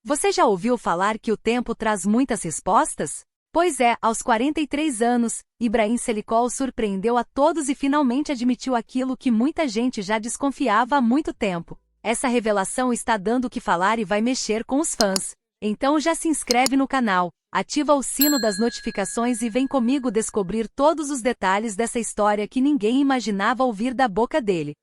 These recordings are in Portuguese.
Você já ouviu falar que o tempo traz muitas respostas? Pois é, aos 43 anos, Ibrahim Selikol surpreendeu a todos e finalmente admitiu aquilo que muita gente já desconfiava há muito tempo. Essa revelação está dando o que falar e vai mexer com os fãs. Então já se inscreve no canal, ativa o sino das notificações e vem comigo descobrir todos os detalhes dessa história que ninguém imaginava ouvir da boca dele.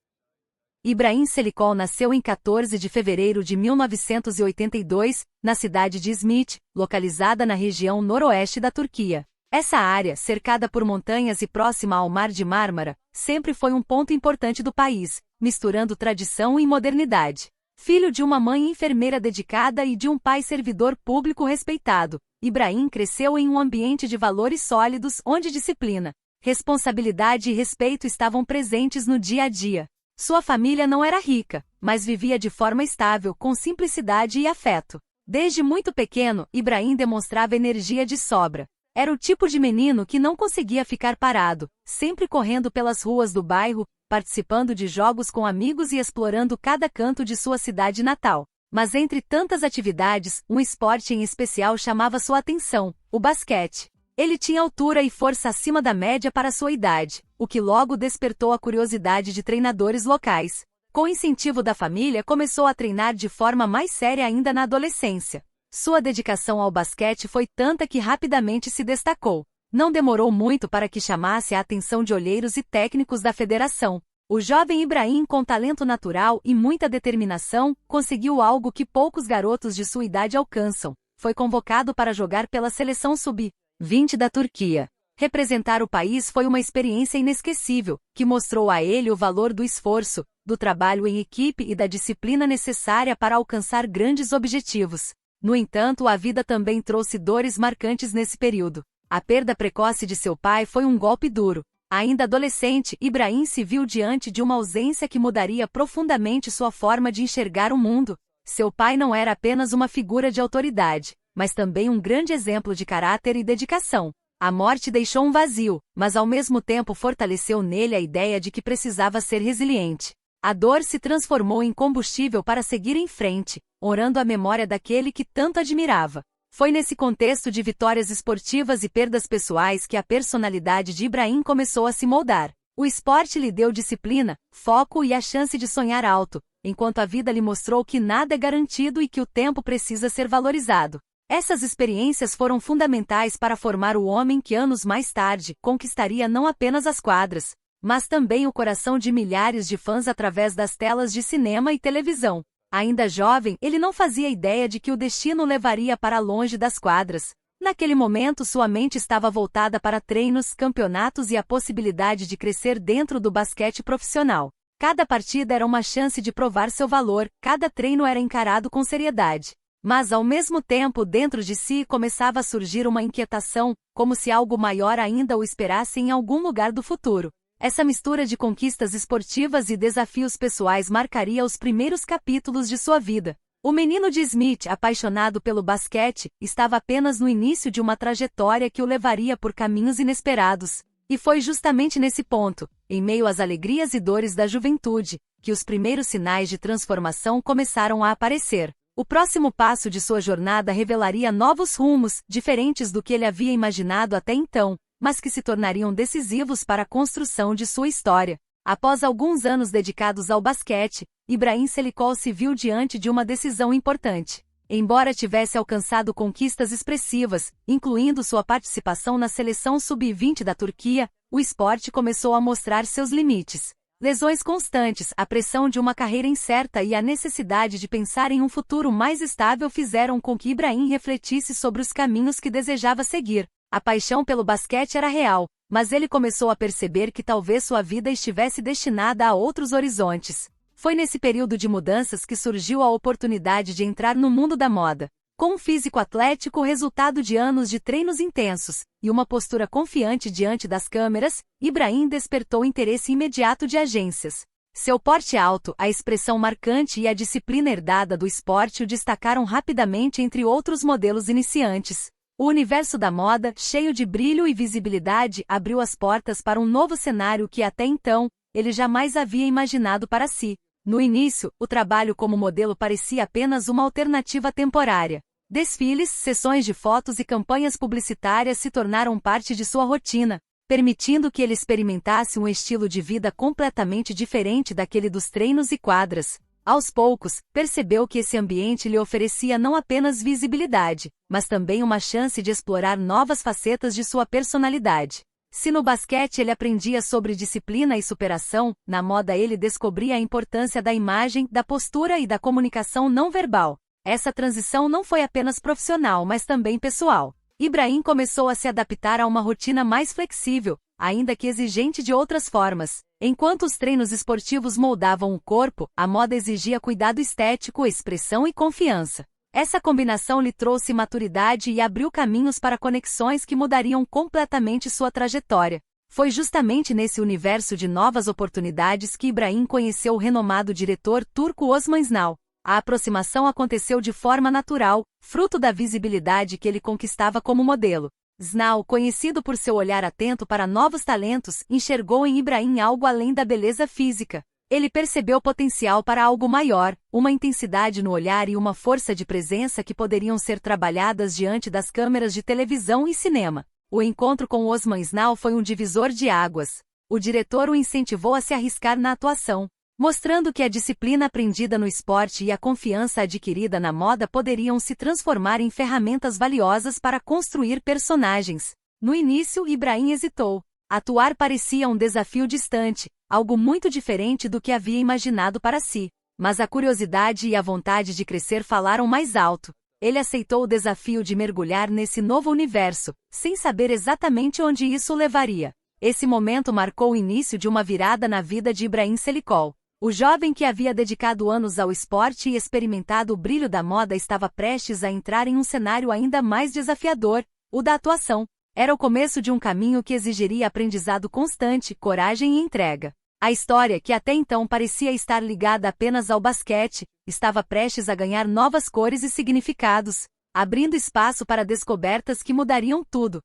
Ibrahim Selikol nasceu em 14 de fevereiro de 1982, na cidade de Izmit, localizada na região noroeste da Turquia. Essa área, cercada por montanhas e próxima ao Mar de Mármara, sempre foi um ponto importante do país, misturando tradição e modernidade. Filho de uma mãe enfermeira dedicada e de um pai servidor público respeitado, Ibrahim cresceu em um ambiente de valores sólidos onde disciplina, responsabilidade e respeito estavam presentes no dia a dia. Sua família não era rica, mas vivia de forma estável, com simplicidade e afeto. Desde muito pequeno, Ibrahim demonstrava energia de sobra. Era o tipo de menino que não conseguia ficar parado, sempre correndo pelas ruas do bairro, participando de jogos com amigos e explorando cada canto de sua cidade natal. Mas entre tantas atividades, um esporte em especial chamava sua atenção: o basquete. Ele tinha altura e força acima da média para sua idade, o que logo despertou a curiosidade de treinadores locais. Com incentivo da família, começou a treinar de forma mais séria ainda na adolescência. Sua dedicação ao basquete foi tanta que rapidamente se destacou. Não demorou muito para que chamasse a atenção de olheiros e técnicos da federação. O jovem Ibrahim, com talento natural e muita determinação, conseguiu algo que poucos garotos de sua idade alcançam. Foi convocado para jogar pela seleção sub-20 da Turquia. Representar o país foi uma experiência inesquecível, que mostrou a ele o valor do esforço, do trabalho em equipe e da disciplina necessária para alcançar grandes objetivos. No entanto, a vida também trouxe dores marcantes nesse período. A perda precoce de seu pai foi um golpe duro. Ainda adolescente, Ibrahim se viu diante de uma ausência que mudaria profundamente sua forma de enxergar o mundo. Seu pai não era apenas uma figura de autoridade, mas também um grande exemplo de caráter e dedicação. A morte deixou um vazio, mas ao mesmo tempo fortaleceu nele a ideia de que precisava ser resiliente. A dor se transformou em combustível para seguir em frente, honrando a memória daquele que tanto admirava. Foi nesse contexto de vitórias esportivas e perdas pessoais que a personalidade de Ibrahim começou a se moldar. O esporte lhe deu disciplina, foco e a chance de sonhar alto, enquanto a vida lhe mostrou que nada é garantido e que o tempo precisa ser valorizado. Essas experiências foram fundamentais para formar o homem que anos mais tarde conquistaria não apenas as quadras, mas também o coração de milhares de fãs através das telas de cinema e televisão. Ainda jovem, ele não fazia ideia de que o destino o levaria para longe das quadras. Naquele momento, sua mente estava voltada para treinos, campeonatos e a possibilidade de crescer dentro do basquete profissional. Cada partida era uma chance de provar seu valor, cada treino era encarado com seriedade. Mas ao mesmo tempo, dentro de si começava a surgir uma inquietação, como se algo maior ainda o esperasse em algum lugar do futuro. Essa mistura de conquistas esportivas e desafios pessoais marcaria os primeiros capítulos de sua vida. O menino de Izmit, apaixonado pelo basquete, estava apenas no início de uma trajetória que o levaria por caminhos inesperados. E foi justamente nesse ponto, em meio às alegrias e dores da juventude, que os primeiros sinais de transformação começaram a aparecer. O próximo passo de sua jornada revelaria novos rumos, diferentes do que ele havia imaginado até então, mas que se tornariam decisivos para a construção de sua história. Após alguns anos dedicados ao basquete, Ibrahim Selikol se viu diante de uma decisão importante. Embora tivesse alcançado conquistas expressivas, incluindo sua participação na seleção sub-20 da Turquia, o esporte começou a mostrar seus limites. Lesões constantes, a pressão de uma carreira incerta e a necessidade de pensar em um futuro mais estável fizeram com que Ibrahim refletisse sobre os caminhos que desejava seguir. A paixão pelo basquete era real, mas ele começou a perceber que talvez sua vida estivesse destinada a outros horizontes. Foi nesse período de mudanças que surgiu a oportunidade de entrar no mundo da moda. Com um físico atlético resultado de anos de treinos intensos, e uma postura confiante diante das câmeras, Ibrahim despertou interesse imediato de agências. Seu porte alto, a expressão marcante e a disciplina herdada do esporte o destacaram rapidamente entre outros modelos iniciantes. O universo da moda, cheio de brilho e visibilidade, abriu as portas para um novo cenário que até então, ele jamais havia imaginado para si. No início, o trabalho como modelo parecia apenas uma alternativa temporária. Desfiles, sessões de fotos e campanhas publicitárias se tornaram parte de sua rotina, permitindo que ele experimentasse um estilo de vida completamente diferente daquele dos treinos e quadras. Aos poucos, percebeu que esse ambiente lhe oferecia não apenas visibilidade, mas também uma chance de explorar novas facetas de sua personalidade. Se no basquete ele aprendia sobre disciplina e superação, na moda ele descobria a importância da imagem, da postura e da comunicação não verbal. Essa transição não foi apenas profissional, mas também pessoal. Ibrahim começou a se adaptar a uma rotina mais flexível, ainda que exigente de outras formas. Enquanto os treinos esportivos moldavam o corpo, a moda exigia cuidado estético, expressão e confiança. Essa combinação lhe trouxe maturidade e abriu caminhos para conexões que mudariam completamente sua trajetória. Foi justamente nesse universo de novas oportunidades que Ibrahim conheceu o renomado diretor turco Osman Ünal. A aproximação aconteceu de forma natural, fruto da visibilidade que ele conquistava como modelo. Ünal, conhecido por seu olhar atento para novos talentos, enxergou em Ibrahim algo além da beleza física. Ele percebeu potencial para algo maior, uma intensidade no olhar e uma força de presença que poderiam ser trabalhadas diante das câmeras de televisão e cinema. O encontro com Osman Ünal foi um divisor de águas. O diretor o incentivou a se arriscar na atuação, mostrando que a disciplina aprendida no esporte e a confiança adquirida na moda poderiam se transformar em ferramentas valiosas para construir personagens. No início, Ibrahim hesitou. Atuar parecia um desafio distante, algo muito diferente do que havia imaginado para si. Mas a curiosidade e a vontade de crescer falaram mais alto. Ele aceitou o desafio de mergulhar nesse novo universo, sem saber exatamente onde isso o levaria. Esse momento marcou o início de uma virada na vida de Ibrahim Selikol. O jovem que havia dedicado anos ao esporte e experimentado o brilho da moda estava prestes a entrar em um cenário ainda mais desafiador, o da atuação. Era o começo de um caminho que exigiria aprendizado constante, coragem e entrega. A história, que até então parecia estar ligada apenas ao basquete, estava prestes a ganhar novas cores e significados, abrindo espaço para descobertas que mudariam tudo.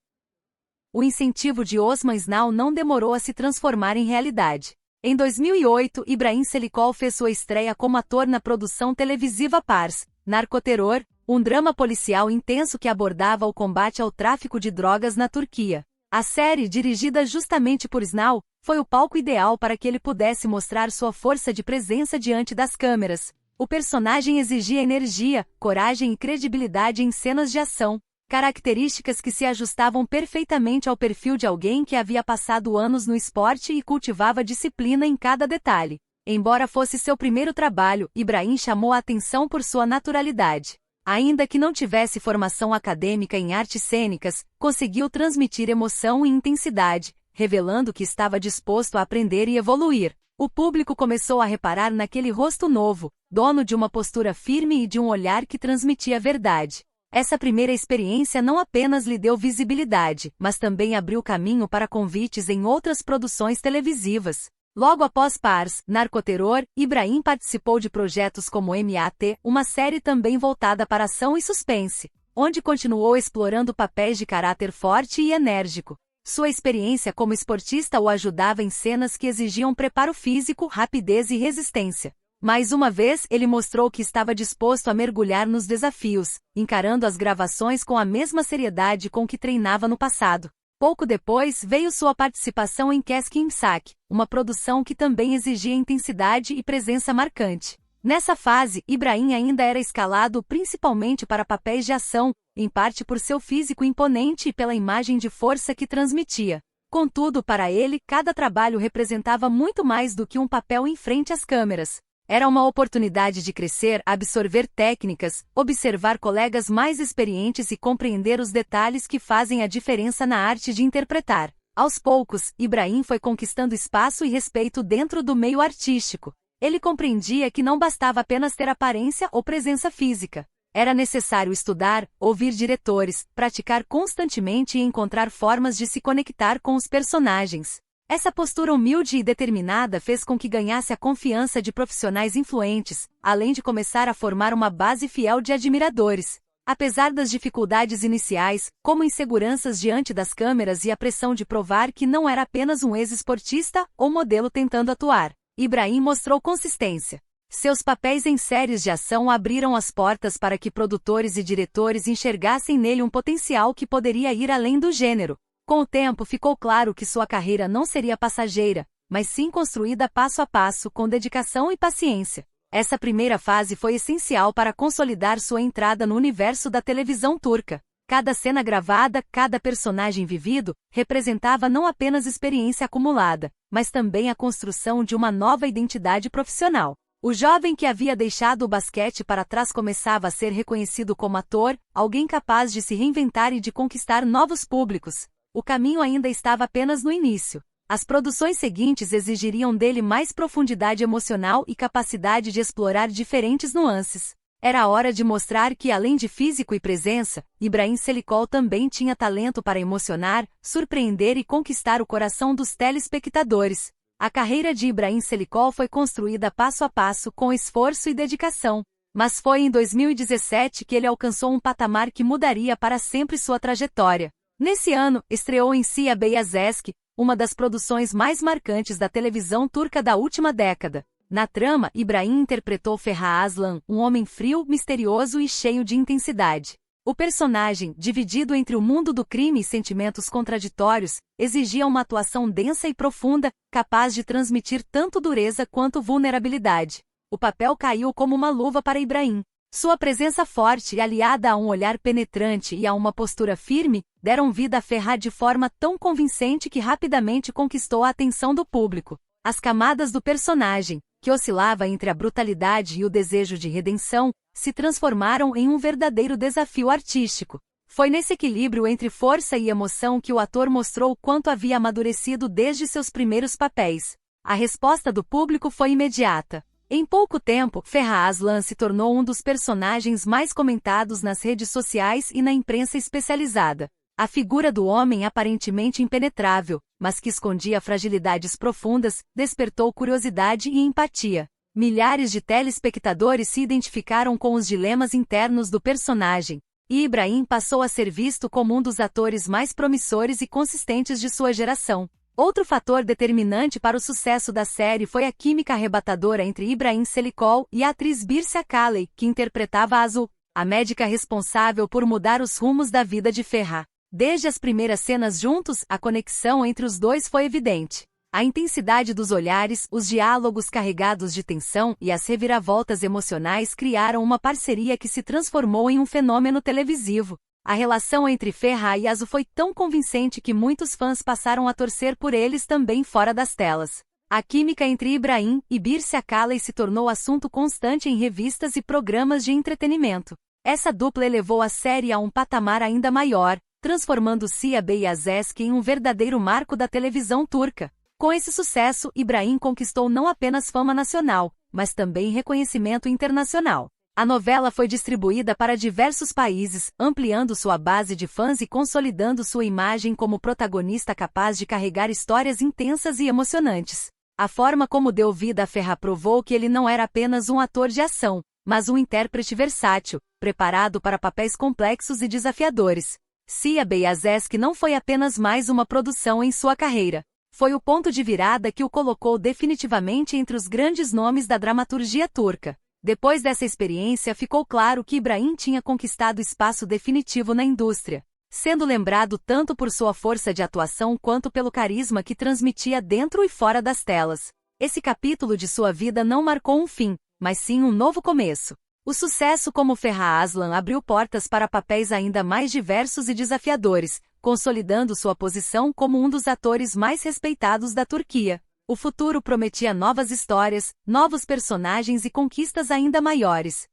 O incentivo de Osman Ünal não demorou a se transformar em realidade. Em 2008, Ibrahim Selikol fez sua estreia como ator na produção televisiva Pars, Narcoterror, um drama policial intenso que abordava o combate ao tráfico de drogas na Turquia. A série, dirigida justamente por Ünal, foi o palco ideal para que ele pudesse mostrar sua força de presença diante das câmeras. O personagem exigia energia, coragem e credibilidade em cenas de ação, características que se ajustavam perfeitamente ao perfil de alguém que havia passado anos no esporte e cultivava disciplina em cada detalhe. Embora fosse seu primeiro trabalho, Ibrahim chamou a atenção por sua naturalidade. Ainda que não tivesse formação acadêmica em artes cênicas, conseguiu transmitir emoção e intensidade, revelando que estava disposto a aprender e evoluir. O público começou a reparar naquele rosto novo, dono de uma postura firme e de um olhar que transmitia verdade. Essa primeira experiência não apenas lhe deu visibilidade, mas também abriu caminho para convites em outras produções televisivas. Logo após Pars, Narcoterror, Ibrahim participou de projetos como MAT, uma série também voltada para ação e suspense, onde continuou explorando papéis de caráter forte e enérgico. Sua experiência como esportista o ajudava em cenas que exigiam preparo físico, rapidez e resistência. Mais uma vez, ele mostrou que estava disposto a mergulhar nos desafios, encarando as gravações com a mesma seriedade com que treinava no passado. Pouco depois, veio sua participação em Keskin Imsak, uma produção que também exigia intensidade e presença marcante. Nessa fase, Ibrahim ainda era escalado principalmente para papéis de ação, em parte por seu físico imponente e pela imagem de força que transmitia. Contudo, para ele, cada trabalho representava muito mais do que um papel em frente às câmeras. Era uma oportunidade de crescer, absorver técnicas, observar colegas mais experientes e compreender os detalhes que fazem a diferença na arte de interpretar. Aos poucos, Ibrahim foi conquistando espaço e respeito dentro do meio artístico. Ele compreendia que não bastava apenas ter aparência ou presença física. Era necessário estudar, ouvir diretores, praticar constantemente e encontrar formas de se conectar com os personagens. Essa postura humilde e determinada fez com que ganhasse a confiança de profissionais influentes, além de começar a formar uma base fiel de admiradores. Apesar das dificuldades iniciais, como inseguranças diante das câmeras e a pressão de provar que não era apenas um ex-esportista ou modelo tentando atuar, Ibrahim mostrou consistência. Seus papéis em séries de ação abriram as portas para que produtores e diretores enxergassem nele um potencial que poderia ir além do gênero. Com o tempo ficou claro que sua carreira não seria passageira, mas sim construída passo a passo com dedicação e paciência. Essa primeira fase foi essencial para consolidar sua entrada no universo da televisão turca. Cada cena gravada, cada personagem vivido, representava não apenas experiência acumulada, mas também a construção de uma nova identidade profissional. O jovem que havia deixado o basquete para trás começava a ser reconhecido como ator, alguém capaz de se reinventar e de conquistar novos públicos. O caminho ainda estava apenas no início. As produções seguintes exigiriam dele mais profundidade emocional e capacidade de explorar diferentes nuances. Era hora de mostrar que, além de físico e presença, Ibrahim Çelikol também tinha talento para emocionar, surpreender e conquistar o coração dos telespectadores. A carreira de Ibrahim Çelikol foi construída passo a passo com esforço e dedicação. Mas foi em 2017 que ele alcançou um patamar que mudaria para sempre sua trajetória. Nesse ano, estreou em Sia Beyazıt, uma das produções mais marcantes da televisão turca da última década. Na trama, Ibrahim interpretou Ferhat Aslan, um homem frio, misterioso e cheio de intensidade. O personagem, dividido entre o mundo do crime e sentimentos contraditórios, exigia uma atuação densa e profunda, capaz de transmitir tanto dureza quanto vulnerabilidade. O papel caiu como uma luva para Ibrahim. Sua presença forte, aliada a um olhar penetrante e a uma postura firme, deram vida a Ferhat de forma tão convincente que rapidamente conquistou a atenção do público. As camadas do personagem, que oscilava entre a brutalidade e o desejo de redenção, se transformaram em um verdadeiro desafio artístico. Foi nesse equilíbrio entre força e emoção que o ator mostrou o quanto havia amadurecido desde seus primeiros papéis. A resposta do público foi imediata. Em pouco tempo, Ferhat Aslan se tornou um dos personagens mais comentados nas redes sociais e na imprensa especializada. A figura do homem aparentemente impenetrável, mas que escondia fragilidades profundas, despertou curiosidade e empatia. Milhares de telespectadores se identificaram com os dilemas internos do personagem, e Ibrahim passou a ser visto como um dos atores mais promissores e consistentes de sua geração. Outro fator determinante para o sucesso da série foi a química arrebatadora entre Ibrahim Çelikol e a atriz Birse Akalay, que interpretava Azul, a médica responsável por mudar os rumos da vida de Ferhat. Desde as primeiras cenas juntos, a conexão entre os dois foi evidente. A intensidade dos olhares, os diálogos carregados de tensão e as reviravoltas emocionais criaram uma parceria que se transformou em um fenômeno televisivo. A relação entre Ferhat e Azul foi tão convincente que muitos fãs passaram a torcer por eles também fora das telas. A química entre Ibrahim e Birse Akalay se tornou assunto constante em revistas e programas de entretenimento. Essa dupla elevou a série a um patamar ainda maior, transformando Sia Beyazıt em um verdadeiro marco da televisão turca. Com esse sucesso, Ibrahim conquistou não apenas fama nacional, mas também reconhecimento internacional. A novela foi distribuída para diversos países, ampliando sua base de fãs e consolidando sua imagem como protagonista capaz de carregar histórias intensas e emocionantes. A forma como deu vida a Ferhat provou que ele não era apenas um ator de ação, mas um intérprete versátil, preparado para papéis complexos e desafiadores. Sia Beyazıt não foi apenas mais uma produção em sua carreira. Foi o ponto de virada que o colocou definitivamente entre os grandes nomes da dramaturgia turca. Depois dessa experiência ficou claro que Ibrahim tinha conquistado espaço definitivo na indústria, sendo lembrado tanto por sua força de atuação quanto pelo carisma que transmitia dentro e fora das telas. Esse capítulo de sua vida não marcou um fim, mas sim um novo começo. O sucesso como Ferhat Aslan abriu portas para papéis ainda mais diversos e desafiadores, consolidando sua posição como um dos atores mais respeitados da Turquia. O futuro prometia novas histórias, novos personagens e conquistas ainda maiores.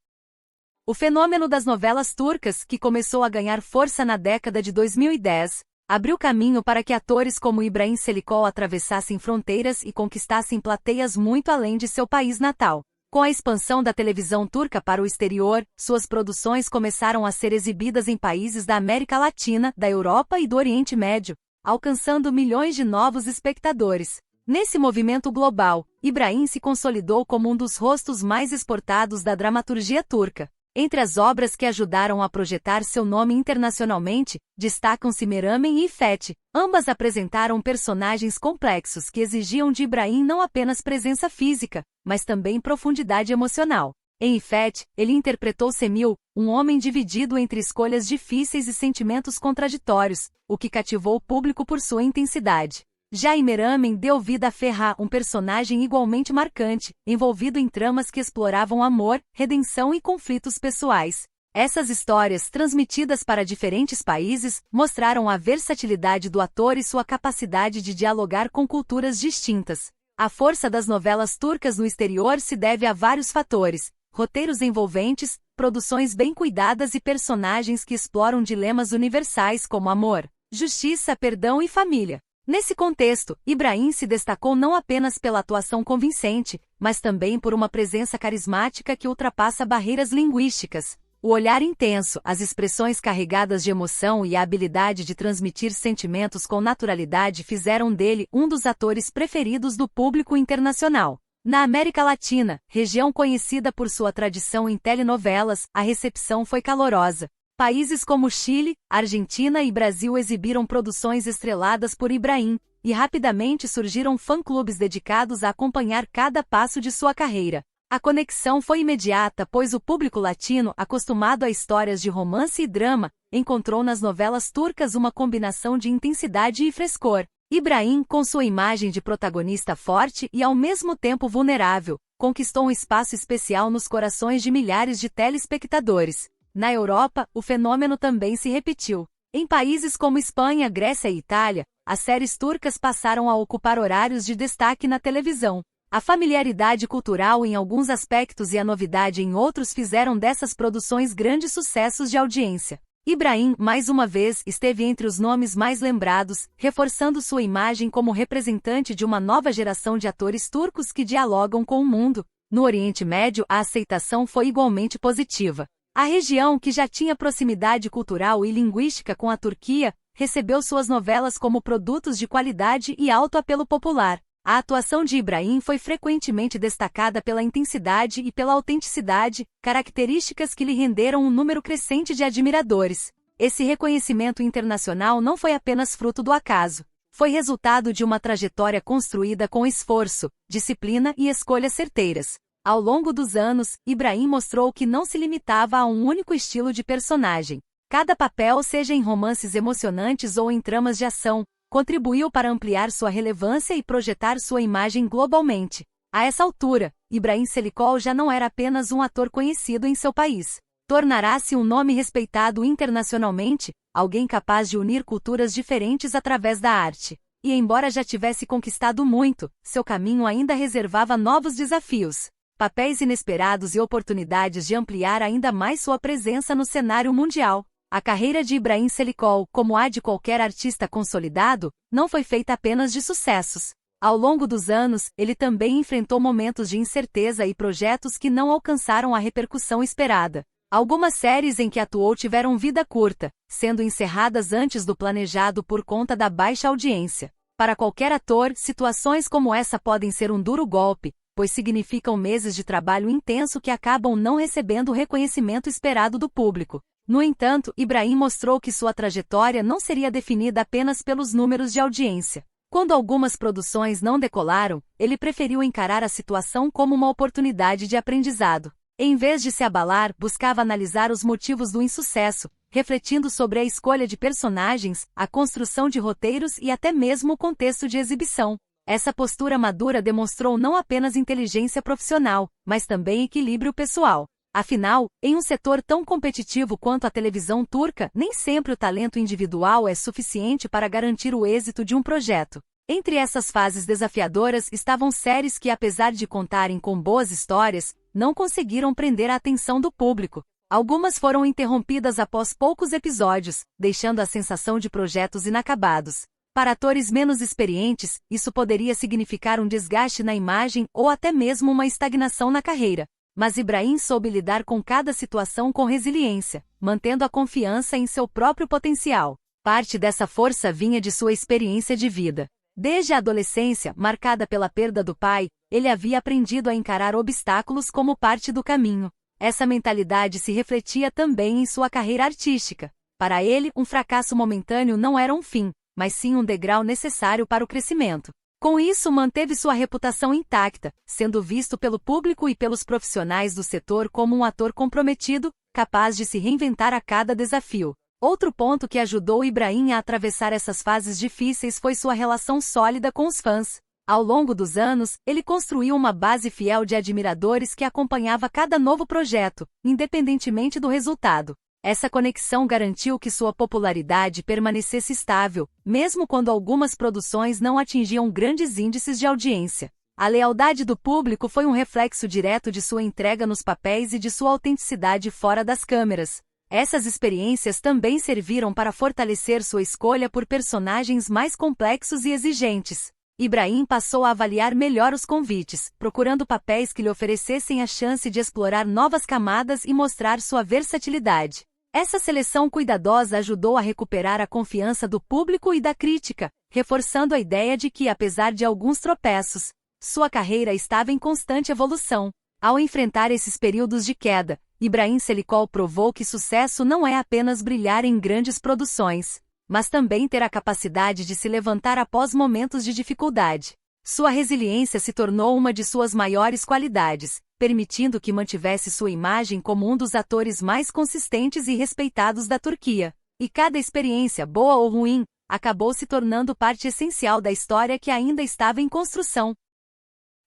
O fenômeno das novelas turcas, que começou a ganhar força na década de 2010, abriu caminho para que atores como Ibrahim Çelikol atravessassem fronteiras e conquistassem plateias muito além de seu país natal. Com a expansão da televisão turca para o exterior, suas produções começaram a ser exibidas em países da América Latina, da Europa e do Oriente Médio, alcançando milhões de novos espectadores. Nesse movimento global, Ibrahim se consolidou como um dos rostos mais exportados da dramaturgia turca. Entre as obras que ajudaram a projetar seu nome internacionalmente, destacam-se Meramen e Ifete. Ambas apresentaram personagens complexos que exigiam de Ibrahim não apenas presença física, mas também profundidade emocional. Em Ifete, ele interpretou Semil, um homem dividido entre escolhas difíceis e sentimentos contraditórios, o que cativou o público por sua intensidade. Já em Meramen deu vida a Ferra, um personagem igualmente marcante, envolvido em tramas que exploravam amor, redenção e conflitos pessoais. Essas histórias, transmitidas para diferentes países, mostraram a versatilidade do ator e sua capacidade de dialogar com culturas distintas. A força das novelas turcas no exterior se deve a vários fatores: roteiros envolventes, produções bem cuidadas e personagens que exploram dilemas universais como amor, justiça, perdão e família. Nesse contexto, Ibrahim se destacou não apenas pela atuação convincente, mas também por uma presença carismática que ultrapassa barreiras linguísticas. O olhar intenso, as expressões carregadas de emoção e a habilidade de transmitir sentimentos com naturalidade fizeram dele um dos atores preferidos do público internacional. Na América Latina, região conhecida por sua tradição em telenovelas, a recepção foi calorosa. Países como Chile, Argentina e Brasil exibiram produções estreladas por Ibrahim, e rapidamente surgiram fã-clubes dedicados a acompanhar cada passo de sua carreira. A conexão foi imediata, pois o público latino, acostumado a histórias de romance e drama, encontrou nas novelas turcas uma combinação de intensidade e frescor. Ibrahim, com sua imagem de protagonista forte e ao mesmo tempo vulnerável, conquistou um espaço especial nos corações de milhares de telespectadores. Na Europa, o fenômeno também se repetiu. Em países como Espanha, Grécia e Itália, as séries turcas passaram a ocupar horários de destaque na televisão. A familiaridade cultural em alguns aspectos e a novidade em outros fizeram dessas produções grandes sucessos de audiência. Ibrahim, mais uma vez, esteve entre os nomes mais lembrados, reforçando sua imagem como representante de uma nova geração de atores turcos que dialogam com o mundo. No Oriente Médio, a aceitação foi igualmente positiva. A região, que já tinha proximidade cultural e linguística com a Turquia, recebeu suas novelas como produtos de qualidade e alto apelo popular. A atuação de Ibrahim foi frequentemente destacada pela intensidade e pela autenticidade, características que lhe renderam um número crescente de admiradores. Esse reconhecimento internacional não foi apenas fruto do acaso. Foi resultado de uma trajetória construída com esforço, disciplina e escolhas certeiras. Ao longo dos anos, Ibrahim mostrou que não se limitava a um único estilo de personagem. Cada papel, seja em romances emocionantes ou em tramas de ação, contribuiu para ampliar sua relevância e projetar sua imagem globalmente. A essa altura, Ibrahim Çelikol já não era apenas um ator conhecido em seu país. Tornará-se um nome respeitado internacionalmente, alguém capaz de unir culturas diferentes através da arte. E embora já tivesse conquistado muito, seu caminho ainda reservava novos desafios. Papéis inesperados e oportunidades de ampliar ainda mais sua presença no cenário mundial. A carreira de Ibrahim Çelikol, como a de qualquer artista consolidado, não foi feita apenas de sucessos. Ao longo dos anos, ele também enfrentou momentos de incerteza e projetos que não alcançaram a repercussão esperada. Algumas séries em que atuou tiveram vida curta, sendo encerradas antes do planejado por conta da baixa audiência. Para qualquer ator, situações como essa podem ser um duro golpe, pois significam meses de trabalho intenso que acabam não recebendo o reconhecimento esperado do público. No entanto, Ibrahim mostrou que sua trajetória não seria definida apenas pelos números de audiência. Quando algumas produções não decolaram, ele preferiu encarar a situação como uma oportunidade de aprendizado. Em vez de se abalar, buscava analisar os motivos do insucesso, refletindo sobre a escolha de personagens, a construção de roteiros e até mesmo o contexto de exibição. Essa postura madura demonstrou não apenas inteligência profissional, mas também equilíbrio pessoal. Afinal, em um setor tão competitivo quanto a televisão turca, nem sempre o talento individual é suficiente para garantir o êxito de um projeto. Entre essas fases desafiadoras estavam séries que, apesar de contarem com boas histórias, não conseguiram prender a atenção do público. Algumas foram interrompidas após poucos episódios, deixando a sensação de projetos inacabados. Para atores menos experientes, isso poderia significar um desgaste na imagem ou até mesmo uma estagnação na carreira. Mas Ibrahim soube lidar com cada situação com resiliência, mantendo a confiança em seu próprio potencial. Parte dessa força vinha de sua experiência de vida. Desde a adolescência, marcada pela perda do pai, ele havia aprendido a encarar obstáculos como parte do caminho. Essa mentalidade se refletia também em sua carreira artística. Para ele, um fracasso momentâneo não era um fim, mas sim um degrau necessário para o crescimento. Com isso, manteve sua reputação intacta, sendo visto pelo público e pelos profissionais do setor como um ator comprometido, capaz de se reinventar a cada desafio. Outro ponto que ajudou Ibrahim a atravessar essas fases difíceis foi sua relação sólida com os fãs. Ao longo dos anos, ele construiu uma base fiel de admiradores que acompanhava cada novo projeto, independentemente do resultado. Essa conexão garantiu que sua popularidade permanecesse estável, mesmo quando algumas produções não atingiam grandes índices de audiência. A lealdade do público foi um reflexo direto de sua entrega nos papéis e de sua autenticidade fora das câmeras. Essas experiências também serviram para fortalecer sua escolha por personagens mais complexos e exigentes. Ibrahim passou a avaliar melhor os convites, procurando papéis que lhe oferecessem a chance de explorar novas camadas e mostrar sua versatilidade. Essa seleção cuidadosa ajudou a recuperar a confiança do público e da crítica, reforçando a ideia de que, apesar de alguns tropeços, sua carreira estava em constante evolução. Ao enfrentar esses períodos de queda, Ibrahim Selikol provou que sucesso não é apenas brilhar em grandes produções, mas também ter a capacidade de se levantar após momentos de dificuldade. Sua resiliência se tornou uma de suas maiores qualidades, permitindo que mantivesse sua imagem como um dos atores mais consistentes e respeitados da Turquia. E cada experiência, boa ou ruim, acabou se tornando parte essencial da história que ainda estava em construção.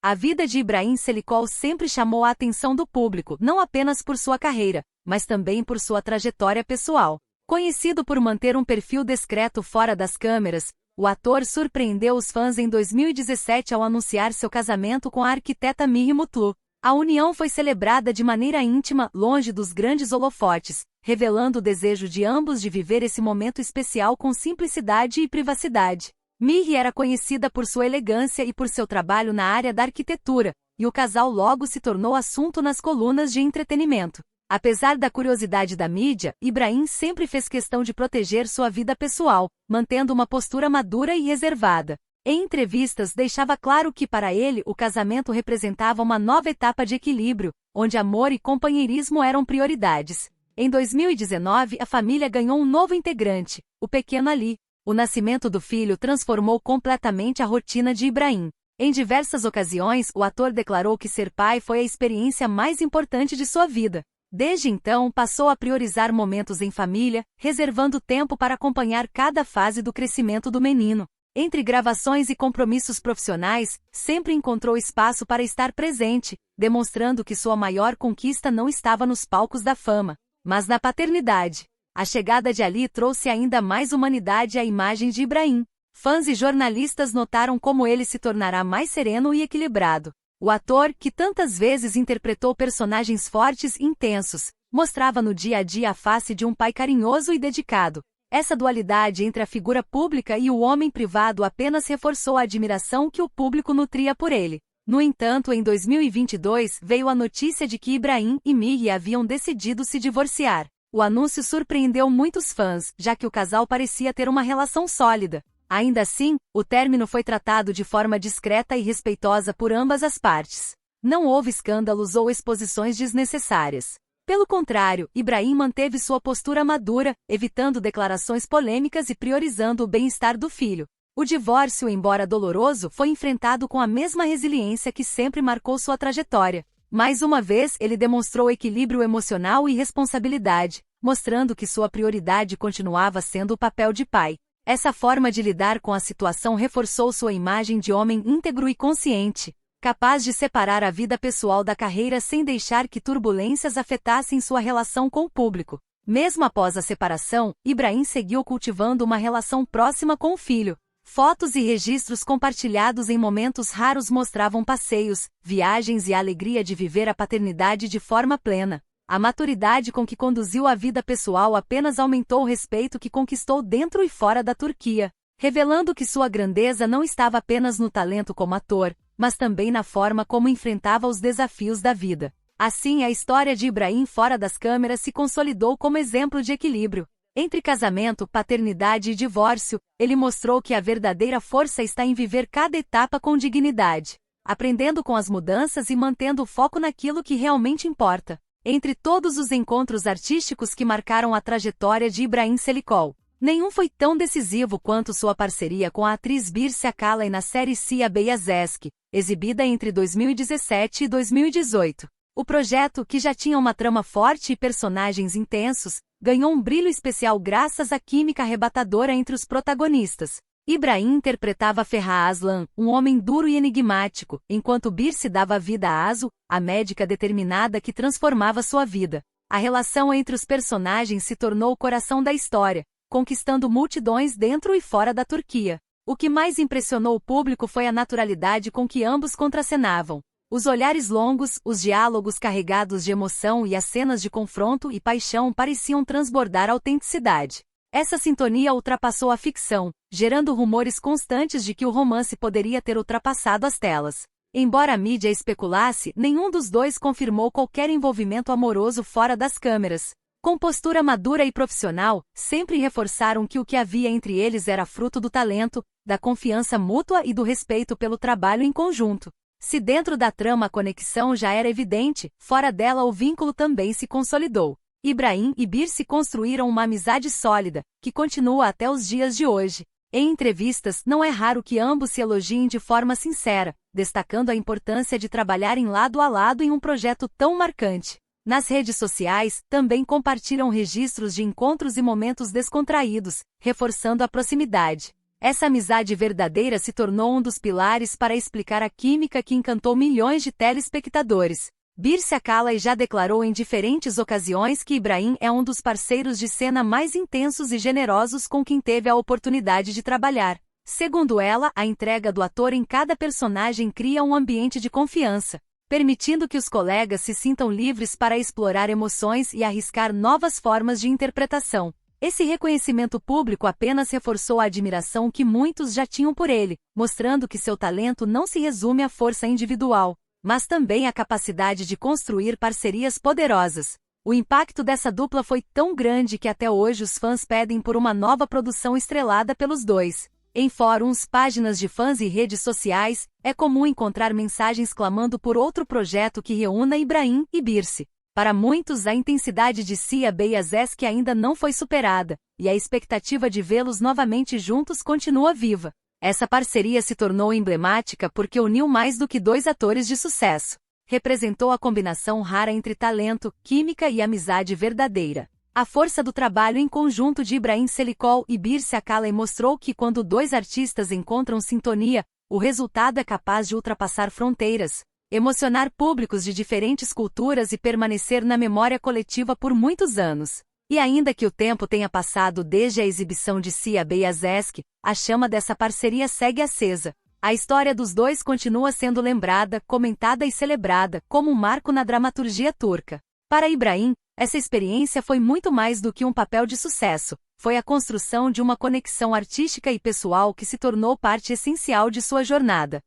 A vida de Ibrahim Selikol sempre chamou a atenção do público, não apenas por sua carreira, mas também por sua trajetória pessoal. Conhecido por manter um perfil discreto fora das câmeras, o ator surpreendeu os fãs em 2017 ao anunciar seu casamento com a arquiteta Mihri Mutlu. A união foi celebrada de maneira íntima, longe dos grandes holofotes, revelando o desejo de ambos de viver esse momento especial com simplicidade e privacidade. Mihri era conhecida por sua elegância e por seu trabalho na área da arquitetura, e o casal logo se tornou assunto nas colunas de entretenimento. Apesar da curiosidade da mídia, Ibrahim sempre fez questão de proteger sua vida pessoal, mantendo uma postura madura e reservada. Em entrevistas deixava claro que para ele o casamento representava uma nova etapa de equilíbrio, onde amor e companheirismo eram prioridades. Em 2019 a família ganhou um novo integrante, o pequeno Ali. O nascimento do filho transformou completamente a rotina de Ibrahim. Em diversas ocasiões o ator declarou que ser pai foi a experiência mais importante de sua vida. Desde então passou a priorizar momentos em família, reservando tempo para acompanhar cada fase do crescimento do menino. Entre gravações e compromissos profissionais, sempre encontrou espaço para estar presente, demonstrando que sua maior conquista não estava nos palcos da fama, mas na paternidade. A chegada de Ali trouxe ainda mais humanidade à imagem de Ibrahim. Fãs e jornalistas notaram como ele se tornará mais sereno e equilibrado. O ator, que tantas vezes interpretou personagens fortes e intensos, mostrava no dia a dia a face de um pai carinhoso e dedicado. Essa dualidade entre a figura pública e o homem privado apenas reforçou a admiração que o público nutria por ele. No entanto, em 2022 veio a notícia de que Ibrahim e Mihri haviam decidido se divorciar. O anúncio surpreendeu muitos fãs, já que o casal parecia ter uma relação sólida. Ainda assim, o término foi tratado de forma discreta e respeitosa por ambas as partes. Não houve escândalos ou exposições desnecessárias. Pelo contrário, Ibrahim manteve sua postura madura, evitando declarações polêmicas e priorizando o bem-estar do filho. O divórcio, embora doloroso, foi enfrentado com a mesma resiliência que sempre marcou sua trajetória. Mais uma vez, ele demonstrou equilíbrio emocional e responsabilidade, mostrando que sua prioridade continuava sendo o papel de pai. Essa forma de lidar com a situação reforçou sua imagem de homem íntegro e consciente, capaz de separar a vida pessoal da carreira sem deixar que turbulências afetassem sua relação com o público. Mesmo após a separação, Ibrahim seguiu cultivando uma relação próxima com o filho. Fotos e registros compartilhados em momentos raros mostravam passeios, viagens e a alegria de viver a paternidade de forma plena. A maturidade com que conduziu a vida pessoal apenas aumentou o respeito que conquistou dentro e fora da Turquia, revelando que sua grandeza não estava apenas no talento como ator, mas também na forma como enfrentava os desafios da vida. Assim, a história de Ibrahim fora das câmeras se consolidou como exemplo de equilíbrio. Entre casamento, paternidade e divórcio, ele mostrou que a verdadeira força está em viver cada etapa com dignidade, aprendendo com as mudanças e mantendo o foco naquilo que realmente importa. Entre todos os encontros artísticos que marcaram a trajetória de Ibrahim Selikol, nenhum foi tão decisivo quanto sua parceria com a atriz Birce Akala na série Sia Beyazeski, exibida entre 2017 e 2018. O projeto, que já tinha uma trama forte e personagens intensos, ganhou um brilho especial graças à química arrebatadora entre os protagonistas. Ibrahim interpretava Ferhat Aslan, um homem duro e enigmático, enquanto Birce dava vida a Azu, a médica determinada que transformava sua vida. A relação entre os personagens se tornou o coração da história, conquistando multidões dentro e fora da Turquia. O que mais impressionou o público foi a naturalidade com que ambos contracenavam. Os olhares longos, os diálogos carregados de emoção e as cenas de confronto e paixão pareciam transbordar autenticidade. Essa sintonia ultrapassou a ficção, gerando rumores constantes de que o romance poderia ter ultrapassado as telas. Embora a mídia especulasse, nenhum dos dois confirmou qualquer envolvimento amoroso fora das câmeras. Com postura madura e profissional, sempre reforçaram que o que havia entre eles era fruto do talento, da confiança mútua e do respeito pelo trabalho em conjunto. Se dentro da trama a conexão já era evidente, fora dela o vínculo também se consolidou. Ibrahim e Birce construíram uma amizade sólida, que continua até os dias de hoje. Em entrevistas, não é raro que ambos se elogiem de forma sincera, destacando a importância de trabalharem lado a lado em um projeto tão marcante. Nas redes sociais, também compartilham registros de encontros e momentos descontraídos, reforçando a proximidade. Essa amizade verdadeira se tornou um dos pilares para explicar a química que encantou milhões de telespectadores. Birce Akala já declarou em diferentes ocasiões que Ibrahim é um dos parceiros de cena mais intensos e generosos com quem teve a oportunidade de trabalhar. Segundo ela, a entrega do ator em cada personagem cria um ambiente de confiança, permitindo que os colegas se sintam livres para explorar emoções e arriscar novas formas de interpretação. Esse reconhecimento público apenas reforçou a admiração que muitos já tinham por ele, mostrando que seu talento não se resume à força individual, mas também à capacidade de construir parcerias poderosas. O impacto dessa dupla foi tão grande que até hoje os fãs pedem por uma nova produção estrelada pelos dois. Em fóruns, páginas de fãs e redes sociais, é comum encontrar mensagens clamando por outro projeto que reúna Ibrahim e Birce. Para muitos, a intensidade de Sia Beyazeski ainda não foi superada, e a expectativa de vê-los novamente juntos continua viva. Essa parceria se tornou emblemática porque uniu mais do que dois atores de sucesso. Representou a combinação rara entre talento, química e amizade verdadeira. A força do trabalho em conjunto de Ibrahim Selikol e Birce Akala mostrou que quando dois artistas encontram sintonia, o resultado é capaz de ultrapassar fronteiras, emocionar públicos de diferentes culturas e permanecer na memória coletiva por muitos anos. E ainda que o tempo tenha passado desde a exibição de Sia Beyazeski, a chama dessa parceria segue acesa. A história dos dois continua sendo lembrada, comentada e celebrada como um marco na dramaturgia turca. Para Ibrahim, essa experiência foi muito mais do que um papel de sucesso. Foi a construção de uma conexão artística e pessoal que se tornou parte essencial de sua jornada.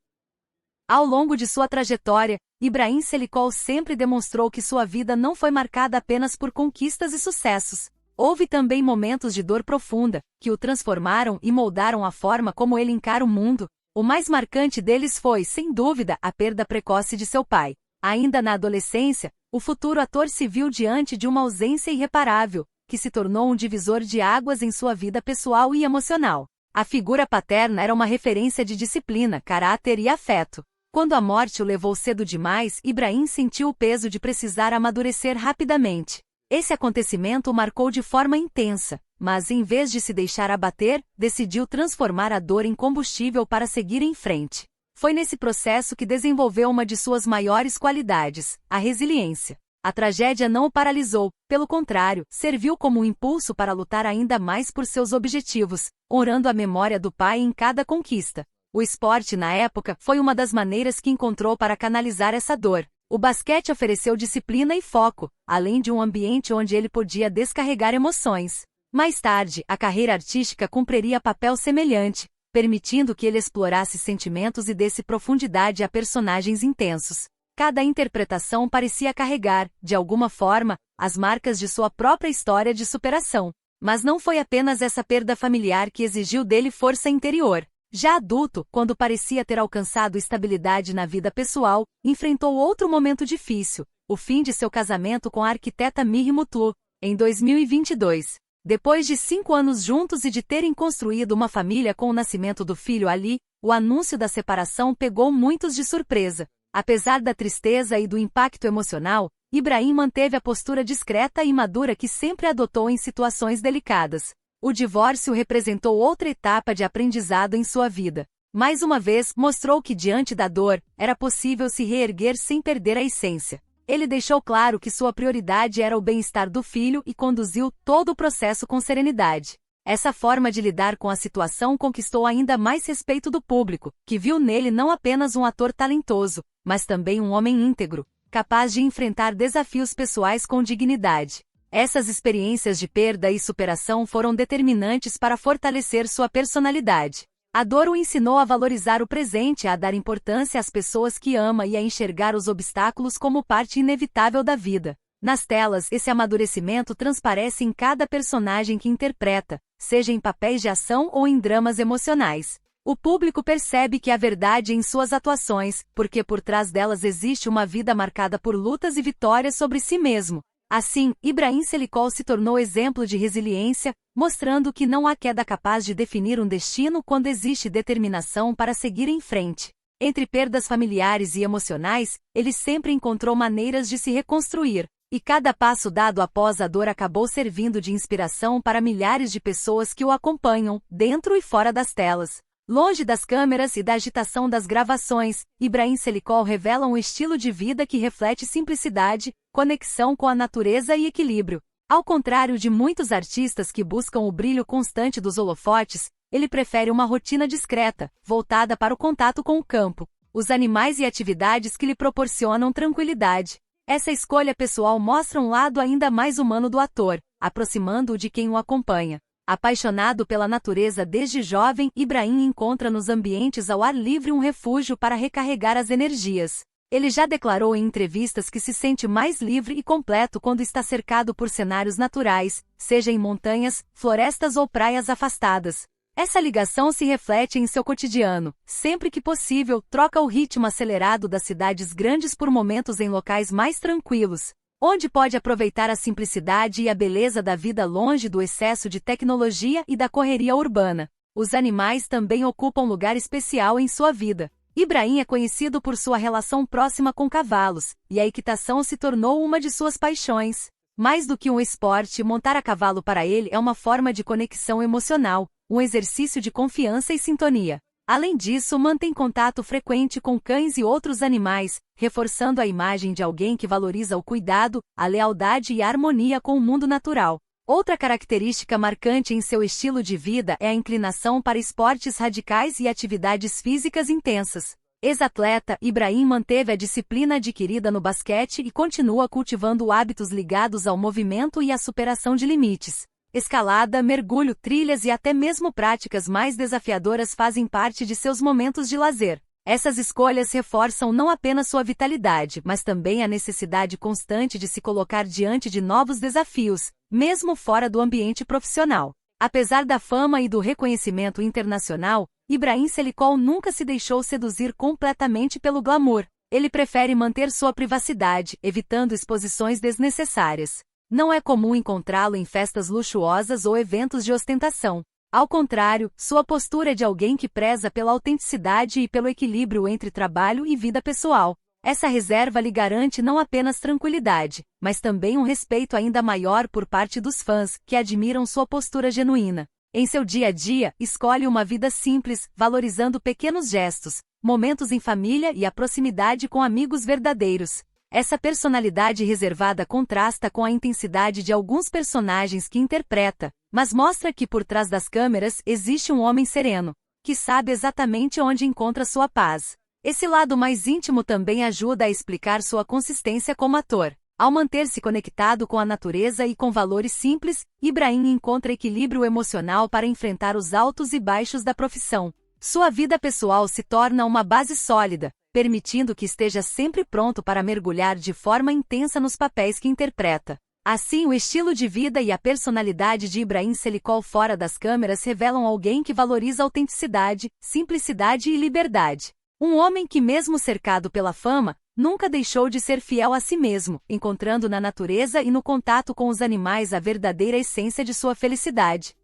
Ao longo de sua trajetória, Ibrahim Selikol sempre demonstrou que sua vida não foi marcada apenas por conquistas e sucessos. Houve também momentos de dor profunda, que o transformaram e moldaram a forma como ele encara o mundo. O mais marcante deles foi, sem dúvida, a perda precoce de seu pai. Ainda na adolescência, o futuro ator se viu diante de uma ausência irreparável, que se tornou um divisor de águas em sua vida pessoal e emocional. A figura paterna era uma referência de disciplina, caráter e afeto. Quando a morte o levou cedo demais, Ibrahim sentiu o peso de precisar amadurecer rapidamente. Esse acontecimento o marcou de forma intensa, mas em vez de se deixar abater, decidiu transformar a dor em combustível para seguir em frente. Foi nesse processo que desenvolveu uma de suas maiores qualidades, a resiliência. A tragédia não o paralisou, pelo contrário, serviu como um impulso para lutar ainda mais por seus objetivos, honrando a memória do pai em cada conquista. O esporte na época foi uma das maneiras que encontrou para canalizar essa dor. O basquete ofereceu disciplina e foco, além de um ambiente onde ele podia descarregar emoções. Mais tarde, a carreira artística cumpriria papel semelhante, permitindo que ele explorasse sentimentos e desse profundidade a personagens intensos. Cada interpretação parecia carregar, de alguma forma, as marcas de sua própria história de superação. Mas não foi apenas essa perda familiar que exigiu dele força interior. Já adulto, quando parecia ter alcançado estabilidade na vida pessoal, enfrentou outro momento difícil, o fim de seu casamento com a arquiteta Miri Mutlu, em 2022. Depois de 5 anos juntos e de terem construído uma família com o nascimento do filho Ali, o anúncio da separação pegou muitos de surpresa. Apesar da tristeza e do impacto emocional, Ibrahim manteve a postura discreta e madura que sempre adotou em situações delicadas. O divórcio representou outra etapa de aprendizado em sua vida. Mais uma vez, mostrou que diante da dor, era possível se reerguer sem perder a essência. Ele deixou claro que sua prioridade era o bem-estar do filho e conduziu todo o processo com serenidade. Essa forma de lidar com a situação conquistou ainda mais respeito do público, que viu nele não apenas um ator talentoso, mas também um homem íntegro, capaz de enfrentar desafios pessoais com dignidade. Essas experiências de perda e superação foram determinantes para fortalecer sua personalidade. A dor o ensinou a valorizar o presente, a dar importância às pessoas que ama e a enxergar os obstáculos como parte inevitável da vida. Nas telas, esse amadurecimento transparece em cada personagem que interpreta, seja em papéis de ação ou em dramas emocionais. O público percebe que há verdade em suas atuações, porque por trás delas existe uma vida marcada por lutas e vitórias sobre si mesmo. Assim, Ibrahim Selikol se tornou exemplo de resiliência, mostrando que não há queda capaz de definir um destino quando existe determinação para seguir em frente. Entre perdas familiares e emocionais, ele sempre encontrou maneiras de se reconstruir, e cada passo dado após a dor acabou servindo de inspiração para milhares de pessoas que o acompanham, dentro e fora das telas. Longe das câmeras e da agitação das gravações, Ibrahim Selikol revela um estilo de vida que reflete simplicidade, conexão com a natureza e equilíbrio. Ao contrário de muitos artistas que buscam o brilho constante dos holofotes, ele prefere uma rotina discreta, voltada para o contato com o campo, os animais e atividades que lhe proporcionam tranquilidade. Essa escolha pessoal mostra um lado ainda mais humano do ator, aproximando-o de quem o acompanha. Apaixonado pela natureza desde jovem, Ibrahim encontra nos ambientes ao ar livre um refúgio para recarregar as energias. Ele já declarou em entrevistas que se sente mais livre e completo quando está cercado por cenários naturais, seja em montanhas, florestas ou praias afastadas. Essa ligação se reflete em seu cotidiano. Sempre que possível, troca o ritmo acelerado das cidades grandes por momentos em locais mais tranquilos, onde pode aproveitar a simplicidade e a beleza da vida longe do excesso de tecnologia e da correria urbana. Os animais também ocupam lugar especial em sua vida. Ibrahim é conhecido por sua relação próxima com cavalos, e a equitação se tornou uma de suas paixões. Mais do que um esporte, montar a cavalo para ele é uma forma de conexão emocional, um exercício de confiança e sintonia. Além disso, mantém contato frequente com cães e outros animais, reforçando a imagem de alguém que valoriza o cuidado, a lealdade e a harmonia com o mundo natural. Outra característica marcante em seu estilo de vida é a inclinação para esportes radicais e atividades físicas intensas. Ex-atleta, Ibrahim manteve a disciplina adquirida no basquete e continua cultivando hábitos ligados ao movimento e à superação de limites. Escalada, mergulho, trilhas e até mesmo práticas mais desafiadoras fazem parte de seus momentos de lazer. Essas escolhas reforçam não apenas sua vitalidade, mas também a necessidade constante de se colocar diante de novos desafios, mesmo fora do ambiente profissional. Apesar da fama e do reconhecimento internacional, Ibrahim Selikol nunca se deixou seduzir completamente pelo glamour. Ele prefere manter sua privacidade, evitando exposições desnecessárias. Não é comum encontrá-lo em festas luxuosas ou eventos de ostentação. Ao contrário, sua postura é de alguém que preza pela autenticidade e pelo equilíbrio entre trabalho e vida pessoal. Essa reserva lhe garante não apenas tranquilidade, mas também um respeito ainda maior por parte dos fãs, que admiram sua postura genuína. Em seu dia a dia, escolhe uma vida simples, valorizando pequenos gestos, momentos em família e a proximidade com amigos verdadeiros. Essa personalidade reservada contrasta com a intensidade de alguns personagens que interpreta, mas mostra que por trás das câmeras existe um homem sereno, que sabe exatamente onde encontra sua paz. Esse lado mais íntimo também ajuda a explicar sua consistência como ator. Ao manter-se conectado com a natureza e com valores simples, Ibrahim encontra equilíbrio emocional para enfrentar os altos e baixos da profissão. Sua vida pessoal se torna uma base sólida, permitindo que esteja sempre pronto para mergulhar de forma intensa nos papéis que interpreta. Assim, o estilo de vida e a personalidade de Ibrahim Selikol fora das câmeras revelam alguém que valoriza autenticidade, simplicidade e liberdade. Um homem que, mesmo cercado pela fama, Nunca deixou de ser fiel a si mesmo, encontrando na natureza e no contato com os animais a verdadeira essência de sua felicidade.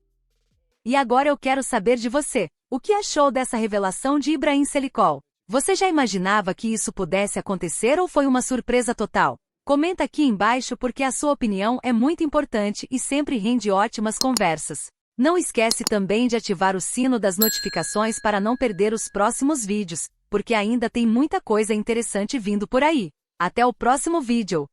E agora eu quero saber de você. O que achou dessa revelação de Ibrahim Selikol? Você já imaginava que isso pudesse acontecer ou foi uma surpresa total? Comenta aqui embaixo porque a sua opinião é muito importante e sempre rende ótimas conversas. Não esquece também de ativar o sino das notificações para não perder os próximos vídeos, porque ainda tem muita coisa interessante vindo por aí. Até o próximo vídeo!